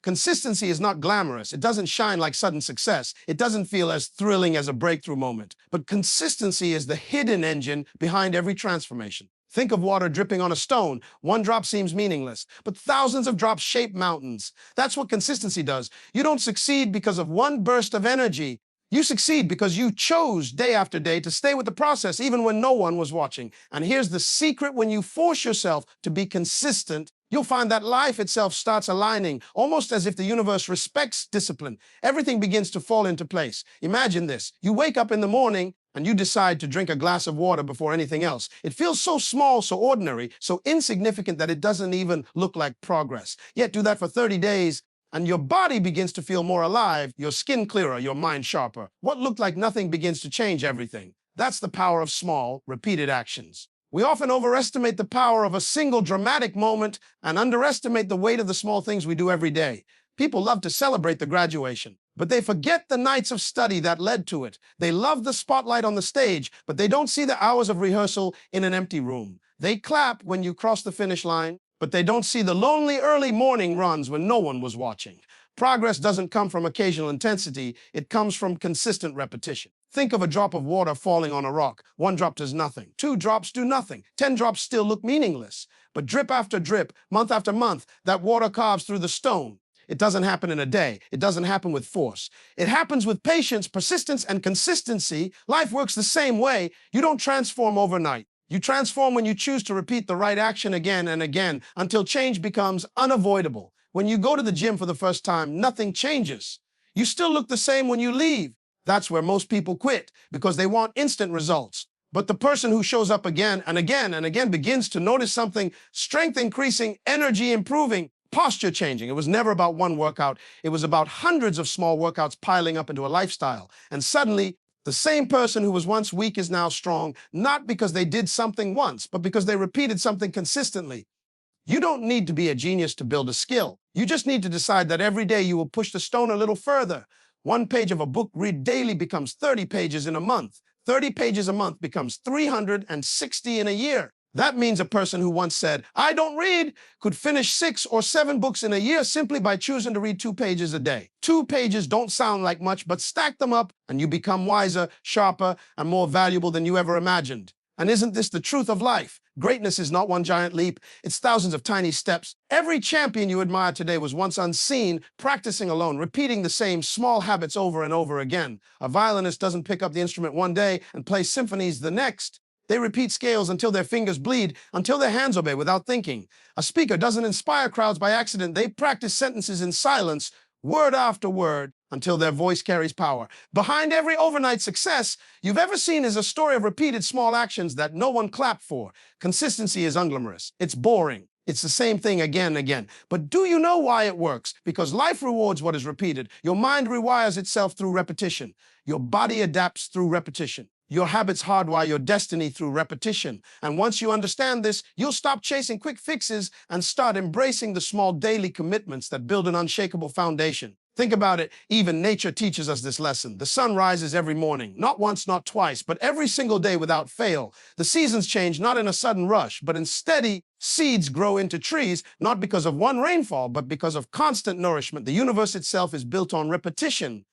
Consistency is not glamorous. It doesn't shine like sudden success. It doesn't feel as thrilling as a breakthrough moment. But consistency is the hidden engine behind every transformation. Think of water dripping on a stone. One drop seems meaningless, but thousands of drops shape mountains. That's what consistency does. You don't succeed because of one burst of energy. You succeed because you chose day after day to stay with the process even when no one was watching. And here's the secret: when you force yourself to be consistent, you'll find that life itself starts aligning, almost as if the universe respects discipline. Everything begins to fall into place. Imagine this. You wake up in the morning and you decide to drink a glass of water before anything else. It feels so small, so ordinary, so insignificant that it doesn't even look like progress. Yet do that for 30 days, and your body begins to feel more alive, your skin clearer, your mind sharper. What looked like nothing begins to change everything. That's the power of small, repeated actions. We often overestimate the power of a single dramatic moment and underestimate the weight of the small things we do every day. People love to celebrate the graduation, but they forget the nights of study that led to it. They love the spotlight on the stage, but they don't see the hours of rehearsal in an empty room. They clap when you cross the finish line, but they don't see the lonely early morning runs when no one was watching. Progress doesn't come from occasional intensity. It comes from consistent repetition. Think of a drop of water falling on a rock. One drop does nothing. 2 drops do nothing. 10 drops still look meaningless. But drip after drip, month after month, that water carves through the stone. It doesn't happen in a day. It doesn't happen with force. It happens with patience, persistence, and consistency. Life works the same way. You don't transform overnight. You transform when you choose to repeat the right action again and again until change becomes unavoidable. When you go to the gym for the first time, nothing changes. You still look the same when you leave. That's where most people quit, because they want instant results. But the person who shows up again and again and again begins to notice something: strength increasing, energy improving, posture changing. It was never about one workout. It was about hundreds of small workouts piling up into a lifestyle. And suddenly, the same person who was once weak is now strong, not because they did something once, but because they repeated something consistently. You don't need to be a genius to build a skill. You just need to decide that every day you will push the stone a little further. One page of a book read daily becomes 30 pages in a month. 30 pages a month becomes 360 in a year. That means a person who once said, "I don't read," could finish 6 or 7 books in a year simply by choosing to read 2 pages a day. 2 pages don't sound like much, but stack them up and you become wiser, sharper, and more valuable than you ever imagined. And isn't this the truth of life? Greatness is not one giant leap. It's thousands of tiny steps. Every champion you admire today was once unseen, practicing alone, repeating the same small habits over and over again. A violinist doesn't pick up the instrument one day and play symphonies the next. They repeat scales until their fingers bleed, until their hands obey without thinking. A speaker doesn't inspire crowds by accident. They practice sentences in silence, word after word, until their voice carries power. Behind every overnight success you've ever seen is a story of repeated small actions that no one clapped for. Consistency is unglamorous. It's boring. It's the same thing again and again. But do you know why it works? Because life rewards what is repeated. Your mind rewires itself through repetition. Your body adapts through repetition. Your habits hardwire your destiny through repetition. And once you understand this, you'll stop chasing quick fixes and start embracing the small daily commitments that build an unshakable foundation. Think about it. Even nature teaches us this lesson. The sun rises every morning, not once, not twice, but every single day without fail. The seasons change not in a sudden rush, but in steady. Seeds grow into trees, not because of one rainfall, but because of constant nourishment. The universe itself is built on repetition.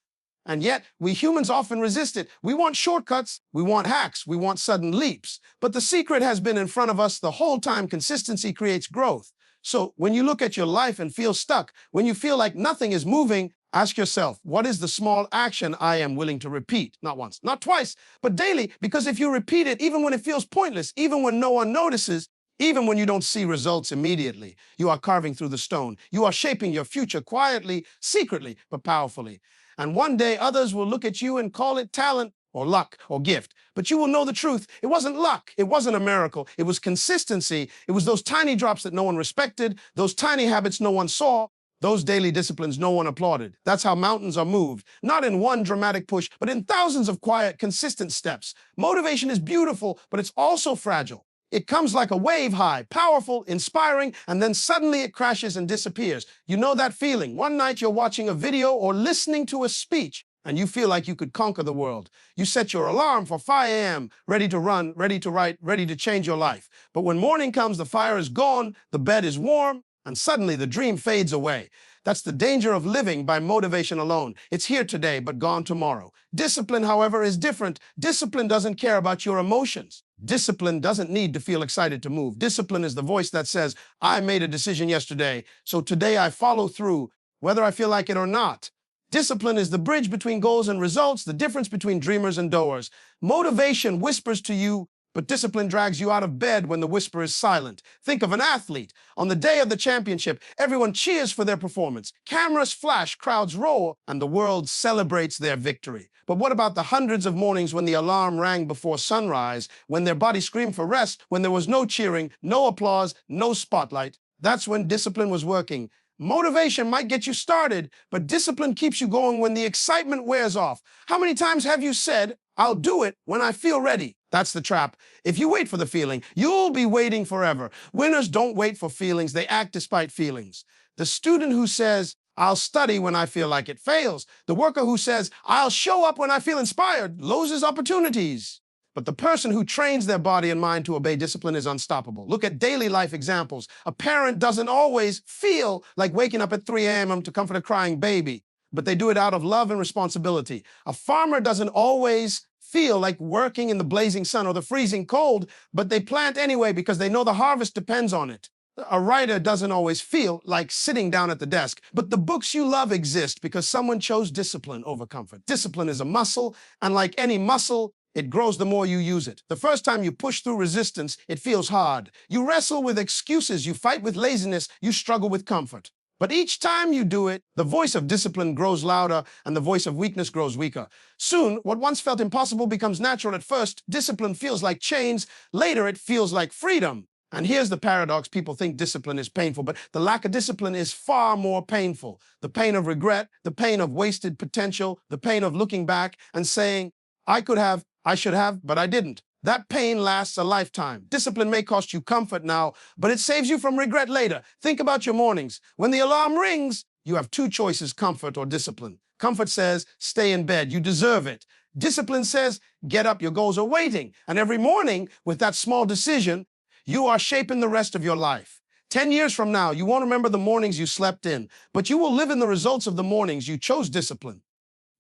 And yet, we humans often resist it. We want shortcuts, we want hacks, we want sudden leaps. But the secret has been in front of us the whole time. Consistency creates growth. So when you look at your life and feel stuck, when you feel like nothing is moving, ask yourself, what is the small action I am willing to repeat? Not once, not twice, but daily. Because if you repeat it, even when it feels pointless, even when no one notices, even when you don't see results immediately, you are carving through the stone. You are shaping your future quietly, secretly, but powerfully. And one day others will look at you and call it talent or luck or gift. But you will know the truth. It wasn't luck. It wasn't a miracle. It was consistency. It was those tiny drops that no one respected, those tiny habits no one saw, those daily disciplines no one applauded. That's how mountains are moved, not in one dramatic push, but in thousands of quiet, consistent steps. Motivation is beautiful, but it's also fragile. It comes like a wave high, powerful, inspiring, and then suddenly it crashes and disappears. You know that feeling. One night you're watching a video or listening to a speech, and you feel like you could conquer the world. You set your alarm for 5 a.m., ready to run, ready to write, ready to change your life. But when morning comes, the fire is gone, the bed is warm, And suddenly the dream fades away. That's the danger of living by motivation alone. It's here today, but gone tomorrow. Discipline, however, is different. Discipline doesn't care about your emotions. Discipline doesn't need to feel excited to move. Discipline is the voice that says, I made a decision yesterday, so today I follow through, whether I feel like it or not. Discipline is the bridge between goals and results, the difference between dreamers and doers. Motivation whispers to you, but discipline drags you out of bed when the whisper is silent. Think of an athlete. On the day of the championship, everyone cheers for their performance. Cameras flash, crowds roar, and the world celebrates their victory. But what about the hundreds of mornings when the alarm rang before sunrise, when their body screamed for rest, when there was no cheering, no applause, no spotlight? That's when discipline was working. Motivation might get you started, but discipline keeps you going when the excitement wears off. How many times have you said, I'll do it when I feel ready? That's the trap. If you wait for the feeling, you'll be waiting forever. Winners don't wait for feelings, they act despite feelings. The student who says, I'll study when I feel like it fails. The worker who says, I'll show up when I feel inspired, loses opportunities. But the person who trains their body and mind to obey discipline is unstoppable. Look at daily life examples. A parent doesn't always feel like waking up at 3 a.m. to comfort a crying baby, but they do it out of love and responsibility. A farmer doesn't always feel like working in the blazing sun or the freezing cold, but they plant anyway because they know the harvest depends on it. A writer doesn't always feel like sitting down at the desk, but the books you love exist because someone chose discipline over comfort. Discipline is a muscle, and like any muscle, it grows the more you use it. The first time you push through resistance, it feels hard. You wrestle with excuses, you fight with laziness, you struggle with comfort. But each time you do it, the voice of discipline grows louder and the voice of weakness grows weaker. Soon, what once felt impossible becomes natural at first. Discipline feels like chains. Later, it feels like freedom. And here's the paradox. People think discipline is painful, but the lack of discipline is far more painful. The pain of regret, the pain of wasted potential, the pain of looking back and saying, I could have, I should have, but I didn't. That pain lasts a lifetime. Discipline may cost you comfort now, but it saves you from regret later. Think about your mornings. When the alarm rings, you have two choices, comfort or discipline. Comfort says, stay in bed, you deserve it. Discipline says, get up, your goals are waiting. And every morning, with that small decision, you are shaping the rest of your life. 10 years from now, you won't remember the mornings you slept in, but you will live in the results of the mornings you chose discipline.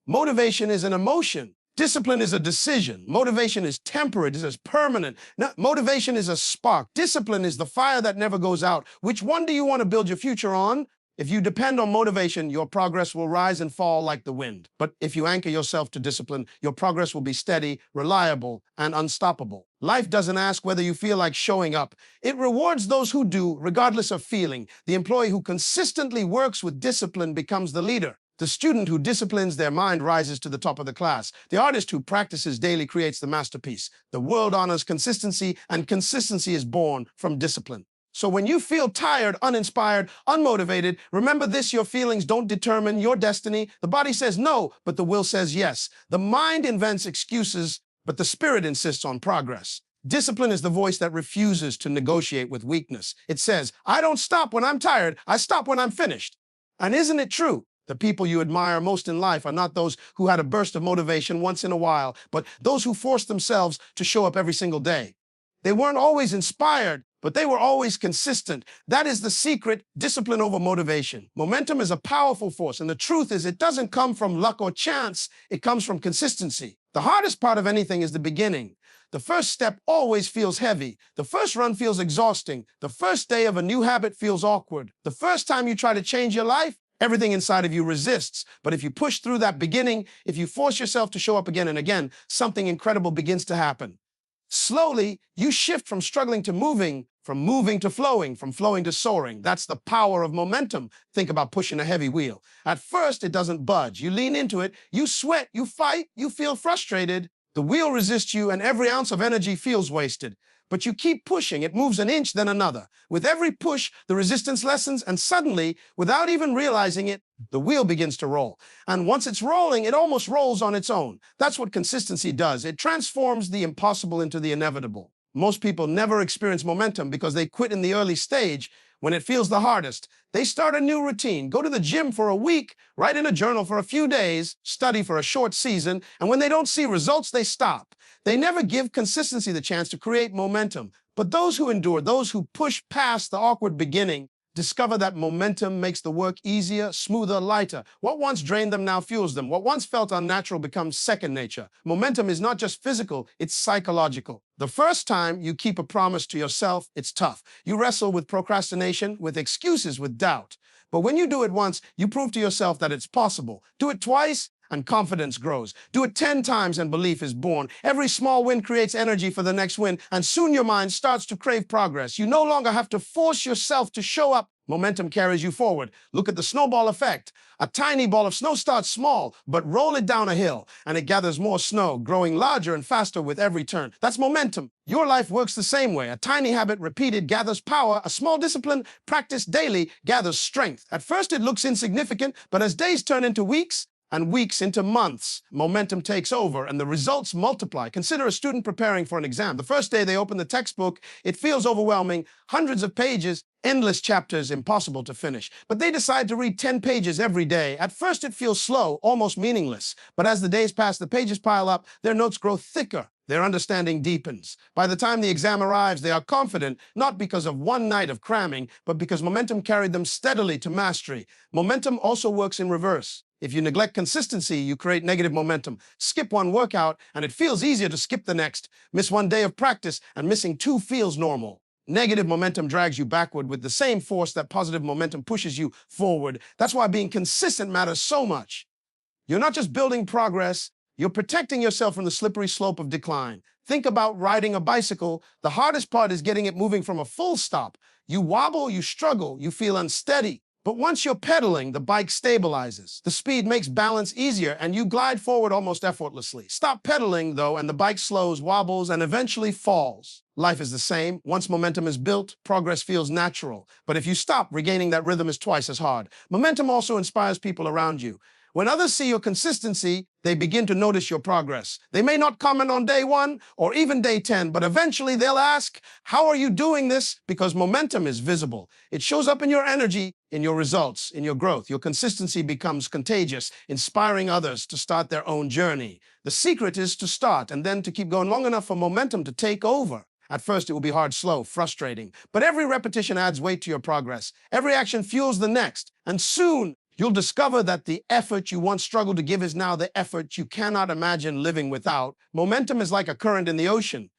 Motivation is an emotion. Discipline is a decision. Motivation is temporary. It is permanent. Motivation is a spark. Discipline is the fire that never goes out. Which one do you want to build your future on? If you depend on motivation, your progress will rise and fall like the wind. But if you anchor yourself to discipline, your progress will be steady, reliable, and unstoppable. Life doesn't ask whether you feel like showing up. It rewards those who do, regardless of feeling. The employee who consistently works with discipline becomes the leader. The student who disciplines their mind rises to the top of the class. The artist who practices daily creates the masterpiece. The world honors consistency, and consistency is born from discipline. So when you feel tired, uninspired, unmotivated, remember this: your feelings don't determine your destiny. The body says no, but the will says yes. The mind invents excuses, but the spirit insists on progress. Discipline is the voice that refuses to negotiate with weakness. It says, I don't stop when I'm tired, I stop when I'm finished. And isn't it true? The people you admire most in life are not those who had a burst of motivation once in a while, but those who forced themselves to show up every single day. They weren't always inspired, but they were always consistent. That is the secret: discipline over motivation. Momentum is a powerful force, and the truth is it doesn't come from luck or chance. It comes from consistency. The hardest part of anything is the beginning. The first step always feels heavy. The first run feels exhausting. The first day of a new habit feels awkward. The first time you try to change your life, everything inside of you resists. But if you push through that beginning, if you force yourself to show up again and again, something incredible begins to happen. Slowly, you shift from struggling to moving, from moving to flowing, from flowing to soaring. That's the power of momentum. Think about pushing a heavy wheel. At first, it doesn't budge. You lean into it, you sweat, you fight, you feel frustrated. The wheel resists you, and every ounce of energy feels wasted. But you keep pushing. It moves an inch, then another. With every push, the resistance lessens, and suddenly, without even realizing it, the wheel begins to roll. And once it's rolling, it almost rolls on its own. That's what consistency does. It transforms the impossible into the inevitable. Most people never experience momentum because they quit in the early stage when it feels the hardest. They start a new routine, go to the gym for a week, write in a journal for a few days, study for a short season, and when they don't see results, they stop. They never give consistency the chance to create momentum. But those who endure, those who push past the awkward beginning, discover that momentum makes the work easier, smoother, lighter. What once drained them now fuels them. What once felt unnatural becomes second nature. Momentum is not just physical, it's psychological. The first time you keep a promise to yourself, it's tough. You wrestle with procrastination, with excuses, with doubt. But when you do it once, you prove to yourself that it's possible. Do it twice, and confidence grows. Do it 10 times and belief is born. Every small win creates energy for the next win, and soon your mind starts to crave progress. You no longer have to force yourself to show up. Momentum carries you forward. Look at the snowball effect. A tiny ball of snow starts small, but roll it down a hill, and it gathers more snow, growing larger and faster with every turn. That's momentum. Your life works the same way. A tiny habit repeated gathers power. A small discipline practiced daily gathers strength. At first it looks insignificant, but as days turn into weeks, and weeks into months, momentum takes over and the results multiply. Consider a student preparing for an exam. The first day they open the textbook, it feels overwhelming, hundreds of pages, endless chapters, impossible to finish. But they decide to read 10 pages every day. At first it feels slow, almost meaningless. But as the days pass, the pages pile up, their notes grow thicker. Their understanding deepens. By the time the exam arrives, they are confident, not because of one night of cramming, but because momentum carried them steadily to mastery. Momentum also works in reverse. If you neglect consistency, you create negative momentum. Skip one workout, and it feels easier to skip the next. Miss one day of practice, and missing two feels normal. Negative momentum drags you backward with the same force that positive momentum pushes you forward. That's why being consistent matters so much. You're not just building progress, you're protecting yourself from the slippery slope of decline. Think about riding a bicycle. The hardest part is getting it moving from a full stop. You wobble, you struggle, you feel unsteady. But once you're pedaling, the bike stabilizes. The speed makes balance easier, and you glide forward almost effortlessly. Stop pedaling, though, and the bike slows, wobbles, and eventually falls. Life is the same. Once momentum is built, progress feels natural. But if you stop, regaining that rhythm is twice as hard. Momentum also inspires people around you. When others see your consistency, they begin to notice your progress. They may not comment on day 1 or even day 10, but eventually they'll ask, how are you doing this? Because momentum is visible. It shows up in your energy, in your results, in your growth. Your consistency becomes contagious, inspiring others to start their own journey. The secret is to start and then to keep going long enough for momentum to take over. At first, it will be hard, slow, frustrating, but every repetition adds weight to your progress. Every action fuels the next, and soon, you'll discover that the effort you once struggled to give is now the effort you cannot imagine living without. Momentum is like a current in the ocean.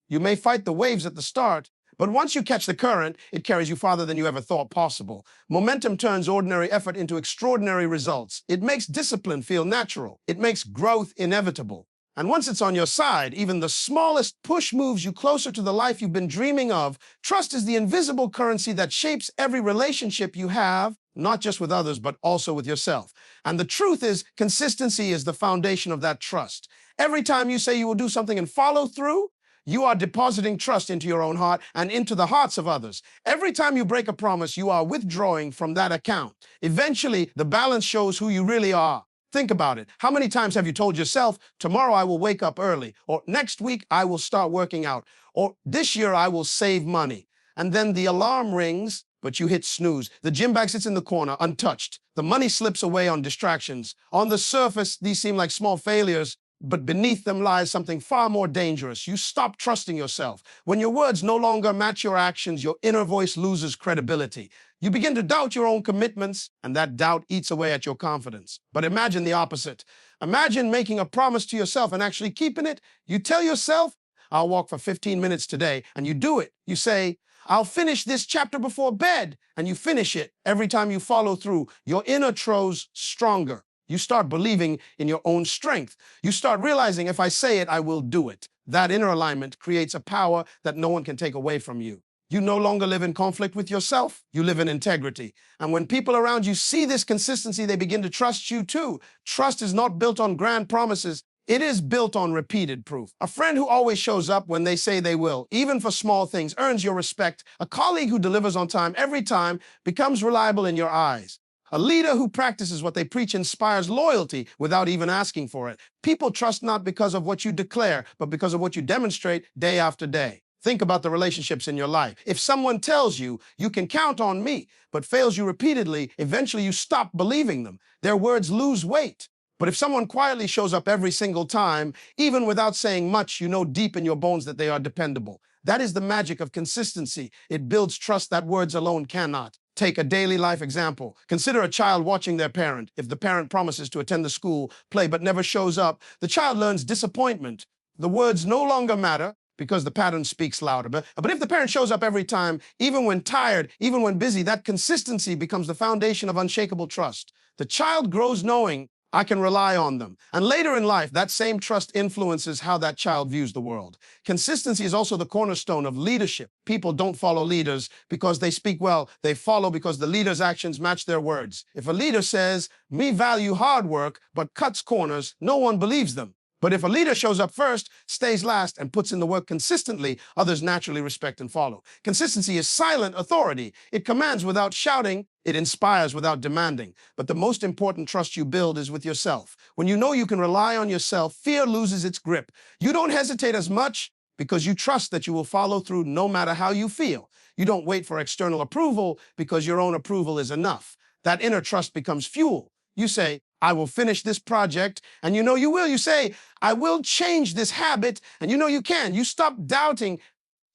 You may fight the waves at the start, but once you catch the current, it carries you farther than you ever thought possible. Momentum turns ordinary effort into extraordinary results. It makes discipline feel natural. It makes growth inevitable. And once it's on your side, even the smallest push moves you closer to the life you've been dreaming of. Trust is the invisible currency that shapes every relationship you have, not just with others, but also with yourself. And the truth is, consistency is the foundation of that trust. Every time you say you will do something and follow through, you are depositing trust into your own heart and into the hearts of others. Every time you break a promise, you are withdrawing from that account. Eventually, the balance shows who you really are. Think about it. How many times have you told yourself, tomorrow I will wake up early, or next week I will start working out, or this year I will save money? And then the alarm rings, but you hit snooze. The gym bag sits in the corner, untouched. The money slips away on distractions. On the surface, these seem like small failures, but beneath them lies something far more dangerous. You stop trusting yourself. When your words no longer match your actions, your inner voice loses credibility. You begin to doubt your own commitments, and that doubt eats away at your confidence. But imagine the opposite. Imagine making a promise to yourself and actually keeping it. You tell yourself, I'll walk for 15 minutes today, and you do it. You say, I'll finish this chapter before bed, and you finish it. Every time you follow through, your inner grows stronger. You start believing in your own strength. You start realizing, if I say it, I will do it. That inner alignment creates a power that no one can take away from you. You no longer live in conflict with yourself. You live in integrity. And when people around you see this consistency, they begin to trust you too. Trust is not built on grand promises. It is built on repeated proof. A friend who always shows up when they say they will, even for small things, earns your respect. A colleague who delivers on time every time becomes reliable in your eyes. A leader who practices what they preach inspires loyalty without even asking for it. People trust not because of what you declare, but because of what you demonstrate day after day. Think about the relationships in your life. If someone tells you, you can count on me, but fails you repeatedly, eventually you stop believing them. Their words lose weight. But if someone quietly shows up every single time, even without saying much, you know deep in your bones that they are dependable. That is the magic of consistency. It builds trust that words alone cannot. Take a daily life example. Consider a child watching their parent. If the parent promises to attend the school play but never shows up, the child learns disappointment. The words no longer matter because the pattern speaks louder. But if the parent shows up every time, even when tired, even when busy, that consistency becomes the foundation of unshakable trust. The child grows knowing I can rely on them. And later in life, that same trust influences how that child views the world. Consistency is also the cornerstone of leadership. People don't follow leaders because they speak well. They follow because the leader's actions match their words. If a leader says, "We value hard work," but cuts corners, no one believes them. But if a leader shows up first, stays last, and puts in the work consistently, others naturally respect and follow. Consistency is silent authority. It commands without shouting. It inspires without demanding. But the most important trust you build is with yourself. When you know you can rely on yourself, fear loses its grip. You don't hesitate as much because you trust that you will follow through no matter how you feel. You don't wait for external approval because your own approval is enough. That inner trust becomes fuel. You say, "I will finish this project," and you know you will. You say, "I will change this habit," and you know you can. You stop doubting,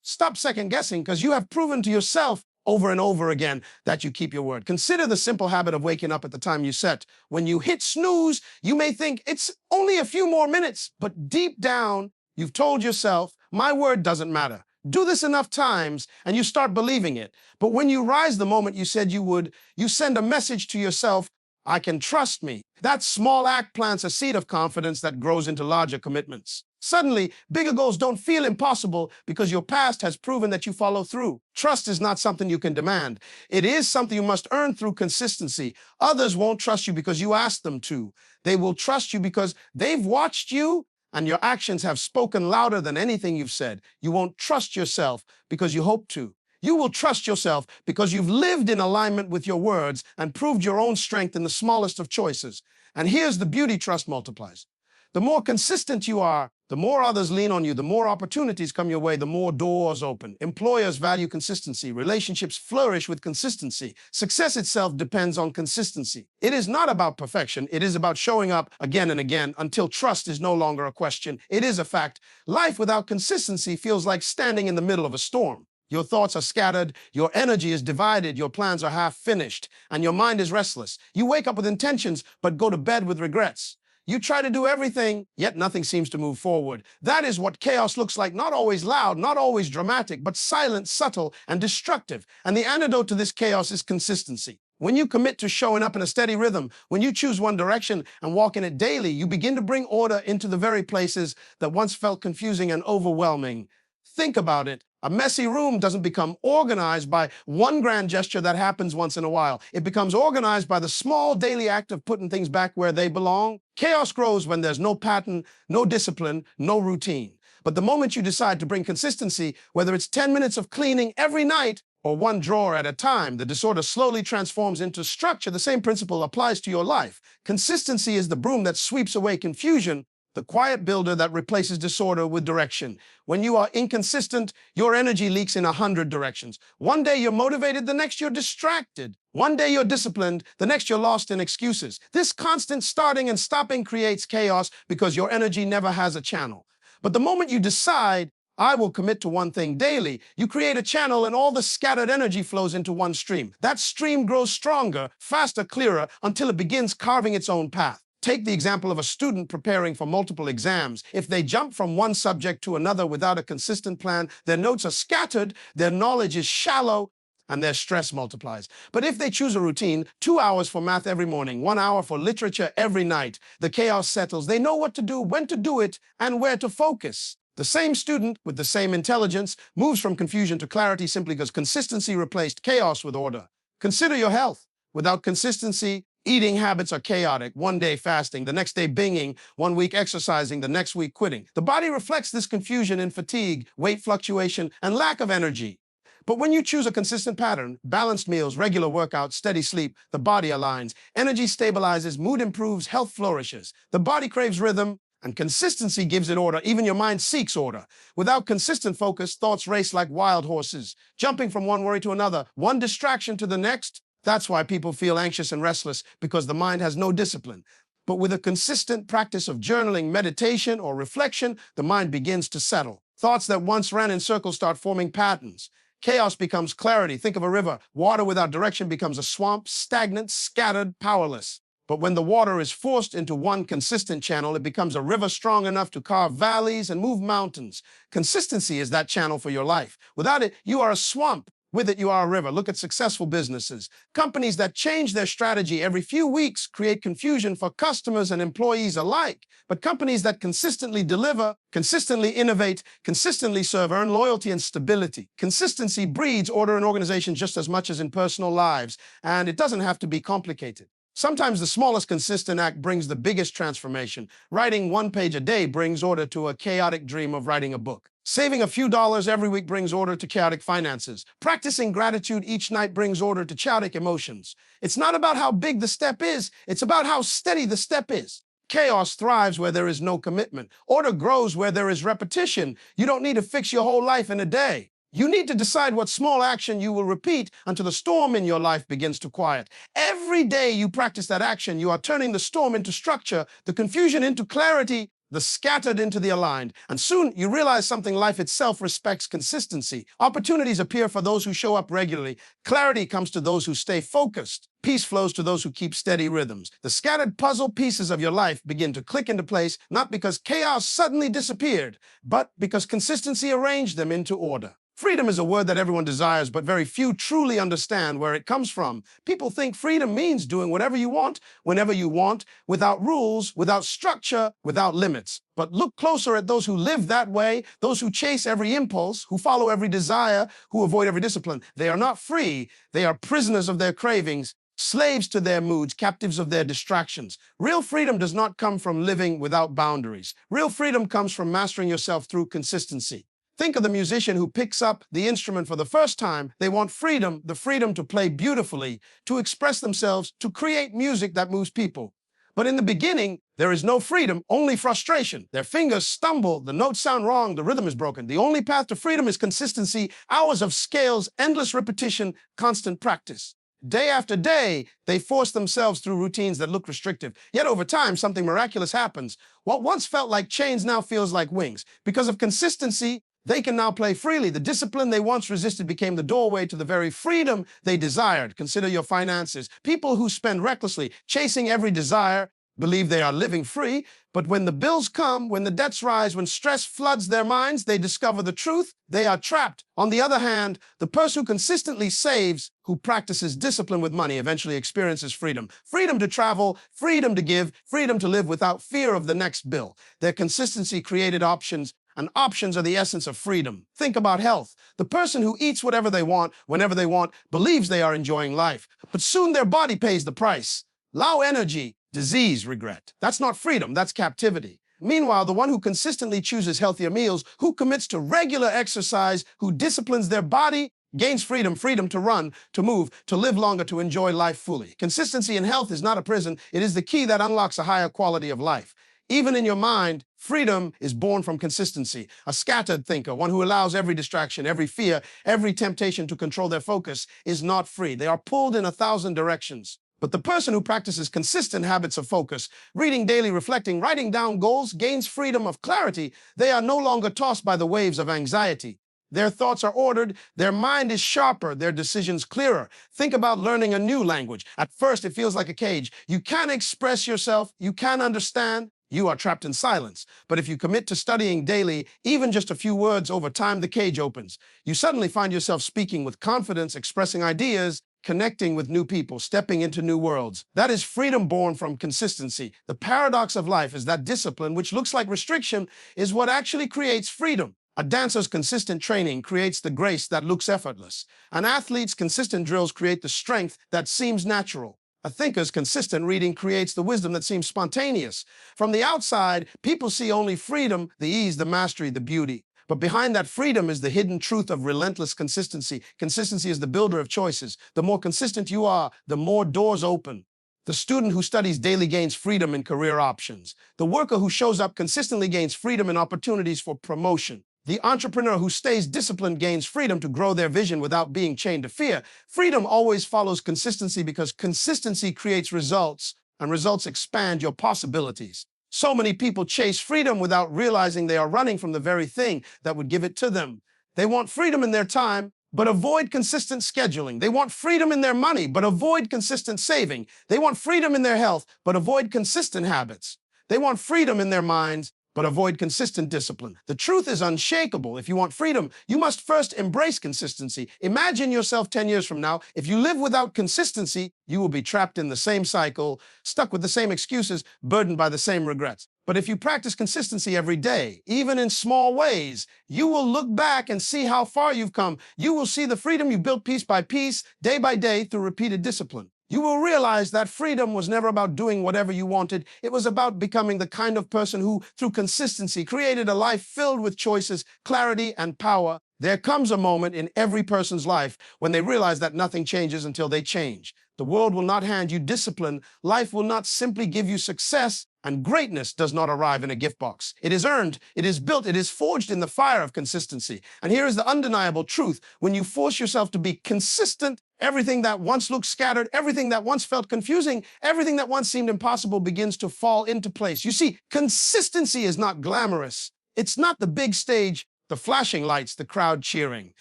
stop second guessing, because you have proven to yourself over and over again that you keep your word. Consider the simple habit of waking up at the time you set. When you hit snooze, you may think it's only a few more minutes, but deep down, you've told yourself, "My word doesn't matter." Do this enough times and you start believing it. But when you rise the moment you said you would, you send a message to yourself, "I can trust me." That small act plants a seed of confidence that grows into larger commitments. Suddenly, bigger goals don't feel impossible because your past has proven that you follow through. Trust is not something you can demand. It is something you must earn through consistency. Others won't trust you because you asked them to. They will trust you because they've watched you and your actions have spoken louder than anything you've said. You won't trust yourself because you hope to. You will trust yourself because you've lived in alignment with your words and proved your own strength in the smallest of choices. And here's the beauty trust multiplies. The more consistent you are, the more others lean on you, the more opportunities come your way, the more doors open. Employers value consistency. Relationships flourish with consistency. Success itself depends on consistency. It is not about perfection. It is about showing up again and again until trust is no longer a question. It is a fact. Life without consistency feels like standing in the middle of a storm. Your thoughts are scattered, your energy is divided, your plans are half finished, and your mind is restless. You wake up with intentions, but go to bed with regrets. You try to do everything, yet nothing seems to move forward. That is what chaos looks like, not always loud, not always dramatic, but silent, subtle, and destructive. And the antidote to this chaos is consistency. When you commit to showing up in a steady rhythm, when you choose one direction and walk in it daily, you begin to bring order into the very places that once felt confusing and overwhelming. Think about it. A messy room doesn't become organized by one grand gesture that happens once in a while. It becomes organized by the small daily act of putting things back where they belong. Chaos grows when there's no pattern, no discipline, no routine. But the moment you decide to bring consistency, whether it's 10 minutes of cleaning every night or one drawer at a time, the disorder slowly transforms into structure. The same principle applies to your life. Consistency is the broom that sweeps away confusion, the quiet builder that replaces disorder with direction. When you are inconsistent, your energy leaks in 100 directions. One day you're motivated, the next you're distracted. One day you're disciplined, the next you're lost in excuses. This constant starting and stopping creates chaos because your energy never has a channel. But the moment you decide, "I will commit to one thing daily," you create a channel and all the scattered energy flows into one stream. That stream grows stronger, faster, clearer, until it begins carving its own path. Take the example of a student preparing for multiple exams. If they jump from one subject to another without a consistent plan, their notes are scattered, their knowledge is shallow, and their stress multiplies. But if they choose a routine, 2 hours for math every morning, 1 hour for literature every night, the chaos settles. They know what to do, when to do it, and where to focus. The same student with the same intelligence moves from confusion to clarity simply because consistency replaced chaos with order. Consider your health. Without consistency, eating habits are chaotic. One day fasting, the next day binging, 1 week exercising, the next week quitting. The body reflects this confusion in fatigue, weight fluctuation, and lack of energy. But when you choose a consistent pattern, balanced meals, regular workouts, steady sleep, the body aligns, energy stabilizes, mood improves, health flourishes. The body craves rhythm, and consistency gives it order. Even your mind seeks order. Without consistent focus, thoughts race like wild horses, jumping from one worry to another, one distraction to the next. That's why people feel anxious and restless, because the mind has no discipline. But with a consistent practice of journaling, meditation, or reflection, the mind begins to settle. Thoughts that once ran in circles start forming patterns. Chaos becomes clarity. Think of a river. Water without direction becomes a swamp, stagnant, scattered, powerless. But when the water is forced into one consistent channel, it becomes a river strong enough to carve valleys and move mountains. Consistency is that channel for your life. Without it, you are a swamp. With it, you are a river. Look at successful businesses. Companies that change their strategy every few weeks create confusion for customers and employees alike. But companies that consistently deliver, consistently innovate, consistently serve earn loyalty and stability. Consistency breeds order in organizations just as much as in personal lives, and it doesn't have to be complicated. Sometimes the smallest consistent act brings the biggest transformation. Writing one page a day brings order to a chaotic dream of writing a book. Saving a few dollars every week brings order to chaotic finances. Practicing gratitude each night brings order to chaotic emotions. It's not about how big the step is, it's about how steady the step is. Chaos thrives where there is no commitment. Order grows where there is repetition. You don't need to fix your whole life in a day. You need to decide what small action you will repeat until the storm in your life begins to quiet. Every day you practice that action, you are turning the storm into structure, the confusion into clarity, the scattered into the aligned. And soon you realize something: life itself respects consistency. Opportunities appear for those who show up regularly. Clarity comes to those who stay focused. Peace flows to those who keep steady rhythms. The scattered puzzle pieces of your life begin to click into place, not because chaos suddenly disappeared, but because consistency arranged them into order. Freedom is a word that everyone desires, but very few truly understand where it comes from. People think freedom means doing whatever you want, whenever you want, without rules, without structure, without limits. But look closer at those who live that way, those who chase every impulse, who follow every desire, who avoid every discipline. They are not free. They are prisoners of their cravings, slaves to their moods, captives of their distractions. Real freedom does not come from living without boundaries. Real freedom comes from mastering yourself through consistency. Think of the musician who picks up the instrument for the first time. They want freedom, the freedom to play beautifully, to express themselves, to create music that moves people. But in the beginning, there is no freedom, only frustration. Their fingers stumble, the notes sound wrong, the rhythm is broken. The only path to freedom is consistency, hours of scales, endless repetition, constant practice. Day after day, they force themselves through routines that look restrictive. Yet over time, something miraculous happens. What once felt like chains now feels like wings. Because of consistency, they can now play freely. The discipline they once resisted became the doorway to the very freedom they desired. Consider your finances. People who spend recklessly, chasing every desire, believe they are living free, but when the bills come, when the debts rise, when stress floods their minds, they discover the truth: they are trapped. On the other hand, the person who consistently saves, who practices discipline with money, eventually experiences freedom. Freedom to travel, freedom to give, freedom to live without fear of the next bill. Their consistency created options, and options are the essence of freedom. Think about health. The person who eats whatever they want, whenever they want, believes they are enjoying life. But soon their body pays the price. Low energy, disease, regret. That's not freedom, that's captivity. Meanwhile, the one who consistently chooses healthier meals, who commits to regular exercise, who disciplines their body, gains freedom, freedom to run, to move, to live longer, to enjoy life fully. Consistency in health is not a prison. It is the key that unlocks a higher quality of life. Even in your mind, freedom is born from consistency. A scattered thinker, one who allows every distraction, every fear, every temptation to control their focus, is not free. They are pulled in 1,000 directions. But the person who practices consistent habits of focus, reading daily, reflecting, writing down goals, gains freedom of clarity. They are no longer tossed by the waves of anxiety. Their thoughts are ordered, their mind is sharper, their decisions clearer. Think about learning a new language. At first, it feels like a cage. You can't express yourself, you can't understand. You are trapped in silence. But if you commit to studying daily, even just a few words, over time the cage opens. You suddenly find yourself speaking with confidence, expressing ideas, connecting with new people, stepping into new worlds. That is freedom born from consistency. The paradox of life is that discipline, which looks like restriction, is what actually creates freedom. A dancer's consistent training creates the grace that looks effortless. An athlete's consistent drills create the strength that seems natural. A thinker's consistent reading creates the wisdom that seems spontaneous. From the outside, people see only freedom, the ease, the mastery, the beauty. But behind that freedom is the hidden truth of relentless consistency. Consistency is the builder of choices. The more consistent you are, the more doors open. The student who studies daily gains freedom in career options. The worker who shows up consistently gains freedom in opportunities for promotion. The entrepreneur who stays disciplined gains freedom to grow their vision without being chained to fear. Freedom always follows consistency because consistency creates results, and results expand your possibilities. So many people chase freedom without realizing they are running from the very thing that would give it to them. They want freedom in their time, but avoid consistent scheduling. They want freedom in their money, but avoid consistent saving. They want freedom in their health, but avoid consistent habits. They want freedom in their minds, but avoid consistent discipline. The truth is unshakable. If you want freedom, you must first embrace consistency. Imagine yourself 10 years from now. If you live without consistency, you will be trapped in the same cycle, stuck with the same excuses, burdened by the same regrets. But if you practice consistency every day, even in small ways, you will look back and see how far you've come. You will see the freedom you built piece by piece, day by day, through repeated discipline. You will realize that freedom was never about doing whatever you wanted. It was about becoming the kind of person who, through consistency, created a life filled with choices, clarity, and power. There comes a moment in every person's life when they realize that nothing changes until they change. The world will not hand you discipline. Life will not simply give you success. And greatness does not arrive in a gift box. It is earned, it is built, it is forged in the fire of consistency. And here is the undeniable truth. When you force yourself to be consistent, everything that once looked scattered, everything that once felt confusing, everything that once seemed impossible begins to fall into place. You see, consistency is not glamorous. It's not the big stage, the flashing lights, the crowd cheering.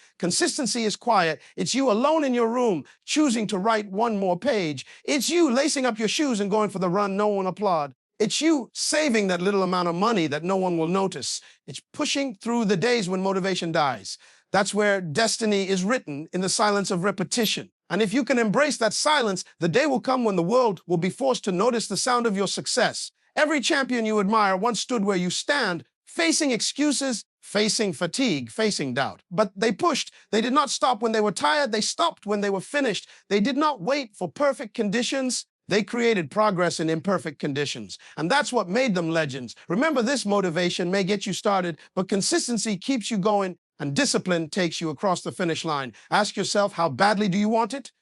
Consistency is quiet. It's you alone in your room, choosing to write one more page. It's you lacing up your shoes and going for the run no one applaud. It's you saving that little amount of money that no one will notice. It's pushing through the days when motivation dies. That's where destiny is written, in the silence of repetition. And if you can embrace that silence, the day will come when the world will be forced to notice the sound of your success. Every champion you admire once stood where you stand, facing excuses, facing fatigue, facing doubt. But they pushed. They did not stop when they were tired. They stopped when they were finished. They did not wait for perfect conditions. They created progress in imperfect conditions. And that's what made them legends. Remember, this motivation may get you started, but consistency keeps you going, and discipline takes you across the finish line. Ask yourself, how badly do you want it?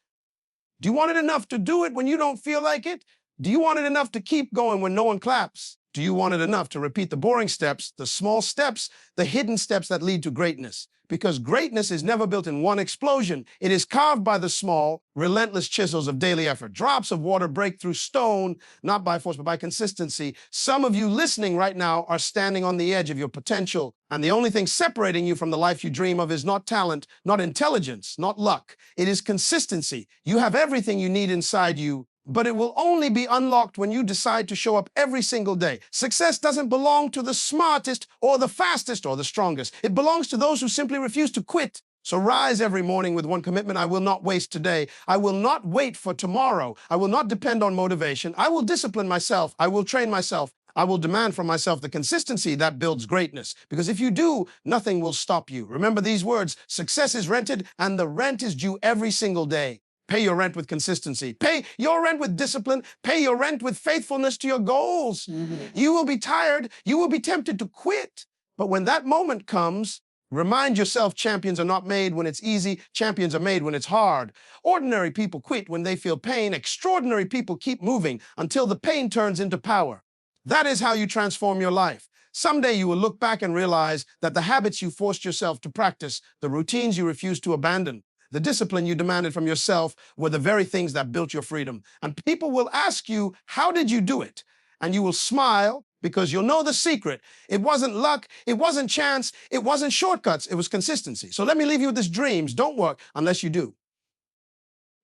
Do you want it enough to do it when you don't feel like it? Do you want it enough to keep going when no one claps? Do you want it enough to repeat the boring steps, the small steps, the hidden steps that lead to greatness? Because greatness is never built in one explosion. It is carved by the small, relentless chisels of daily effort. Drops of water break through stone, not by force, but by consistency. Some of you listening right now are standing on the edge of your potential, and the only thing separating you from the life you dream of is not talent, not intelligence, not luck. It is consistency. You have everything you need inside you, but it will only be unlocked when you decide to show up every single day. Success doesn't belong to the smartest or the fastest or the strongest. It belongs to those who simply refuse to quit. So rise every morning with one commitment: I will not waste today. I will not wait for tomorrow. I will not depend on motivation. I will discipline myself. I will train myself. I will demand from myself the consistency that builds greatness. Because if you do, nothing will stop you. Remember these words: success is rented, and the rent is due every single day. Pay your rent with consistency. Pay your rent with discipline. Pay your rent with faithfulness to your goals. You will be tired. You will be tempted to quit. But when that moment comes, remind yourself, champions are not made when it's easy. Champions are made when it's hard. Ordinary people quit when they feel pain. Extraordinary people keep moving until the pain turns into power. That is how you transform your life. Someday you will look back and realize that the habits you forced yourself to practice, the routines you refused to abandon, the discipline you demanded from yourself were the very things that built your freedom. And people will ask you, how did you do it? And you will smile because you'll know the secret. It wasn't luck. It wasn't chance. It wasn't shortcuts. It was consistency. So let me leave you with this: dreams don't work unless you do.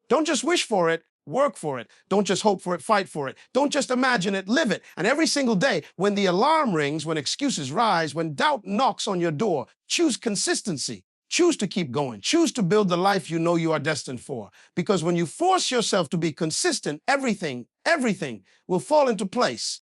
Don't just wish for it. Work for it. Don't just hope for it, fight for it. Don't just imagine it, live it. And every single day, when the alarm rings, when excuses rise, when doubt knocks on your door, choose consistency. Choose to keep going. Choose to build the life you know you are destined for. Because when you force yourself to be consistent, everything will fall into place.